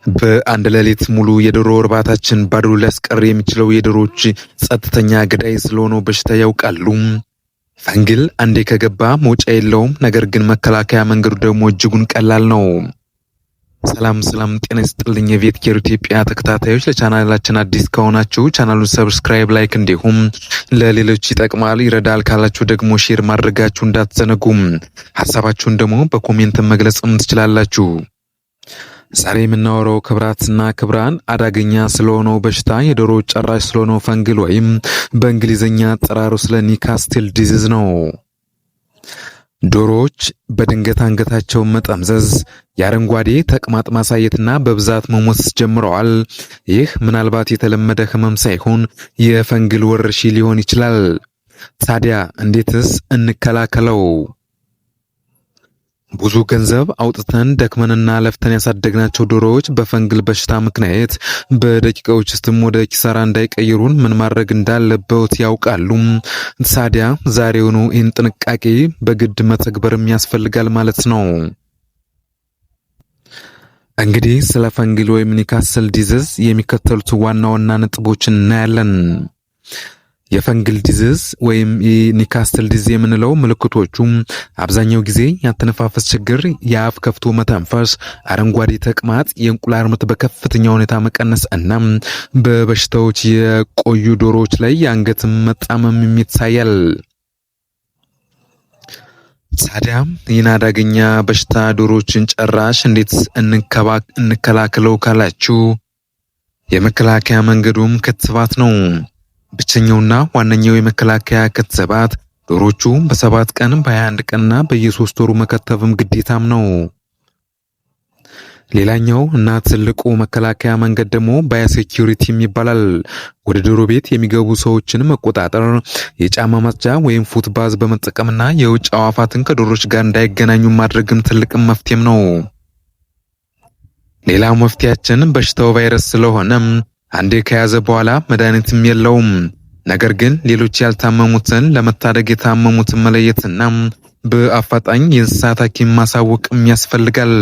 በአንድ ሌሊት ሙሉ የዶሮ እርባታችን ባዶ ሊያስቀር የሚችለው የዶሮዎች ጸጥተኛ ገዳይ ስለሆነው በሽታ ያውቃሉ? ፈንግል አንዴ ከገባ መውጫ የለውም። ነገር ግን መከላከያ መንገዱ ደግሞ እጅጉን ቀላል ነው። ሰላም ጤና ይስጥልኝ የቤት ኬር ኢትዮጵያ ተከታታዮች፣ ለቻናላችን አዲስ ከሆናችሁ ቻናሉን ሰብስክራይብ፣ ላይክ እንዲሁም ለሌሎች ይጠቅማል ይረዳል ካላችሁ ደግሞ ሼር ማድረጋችሁ እንዳትዘነጉም። ሐሳባችሁን ደግሞ በኮሜንት መግለጽም ትችላላችሁ። ዛሬ የምናወራው ክብራትና ክብራን አደገኛ ስለሆነው በሽታ የዶሮ ጨራሽ ስለሆነው ፈንግል ወይም በእንግሊዝኛ አጠራሩ ስለ ኒውካስትል ዲዚዝ ነው። ዶሮዎች በድንገት አንገታቸውን መጠምዘዝ፣ የአረንጓዴ ተቅማጥ ማሳየትና በብዛት መሞት ጀምረዋል። ይህ ምናልባት የተለመደ ህመም ሳይሆን የፈንግል ወረርሽኝ ሊሆን ይችላል። ታዲያ እንዴትስ እንከላከለው? ብዙ ገንዘብ አውጥተን ደክመንና ለፍተን ያሳደግናቸው ዶሮዎች በፈንግል በሽታ ምክንያት በደቂቃዎች ውስጥም ወደ ኪሳራ እንዳይቀይሩን ምን ማድረግ እንዳለበት ያውቃሉ? ታዲያ ዛሬውኑ ይህን ጥንቃቄ በግድ መተግበርም ያስፈልጋል ማለት ነው። እንግዲህ ስለ ፈንግል ወይም ኒውካስትል ዲዚዝ የሚከተሉት ዋና ዋና ነጥቦችን እናያለን። የፈንግል ዲዚዝ ወይም ኒውካስትል ዲዚዝ የምንለው ምልክቶቹ አብዛኛው ጊዜ ያተነፋፈስ ችግር፣ የአፍ ከፍቶ መተንፈስ፣ አረንጓዴ ተቅማጥ፣ የእንቁላል ምርት በከፍተኛ ሁኔታ መቀነስ እና በበሽታዎች የቆዩ ዶሮዎች ላይ የአንገት መጣመም ይታያል። ታዲያ ይህን አደገኛ በሽታ ዶሮዎችን ጨራሽ እንዴት እንከላከለው ካላችሁ የመከላከያ መንገዱም ክትባት ነው። ብቸኛውና ዋነኛው የመከላከያ ክትባት ዶሮቹ በ7 ቀን በ21 ቀንና በየ3 ወሩ መከተብም ግዴታም ነው። ሌላኛው እና ትልቁ መከላከያ መንገድ ደግሞ ባዮሴኩሪቲ ይባላል። ወደ ዶሮ ቤት የሚገቡ ሰዎችን መቆጣጠር፣ የጫማ ማጽጃ ወይም ፉት ባዝ በመጠቀምና የውጭ አዋፋትን ከዶሮች ጋር እንዳይገናኙ ማድረግም ትልቅም መፍትሄም ነው። ሌላው መፍትሄያችን በሽታው ቫይረስ ስለሆነ አንዴ ከያዘ በኋላ መድኃኒትም የለውም። ነገር ግን ሌሎች ያልታመሙትን ለመታደግ የታመሙትን መለየትና በአፋጣኝ የእንስሳት ሐኪም ማሳወቅም ያስፈልጋል።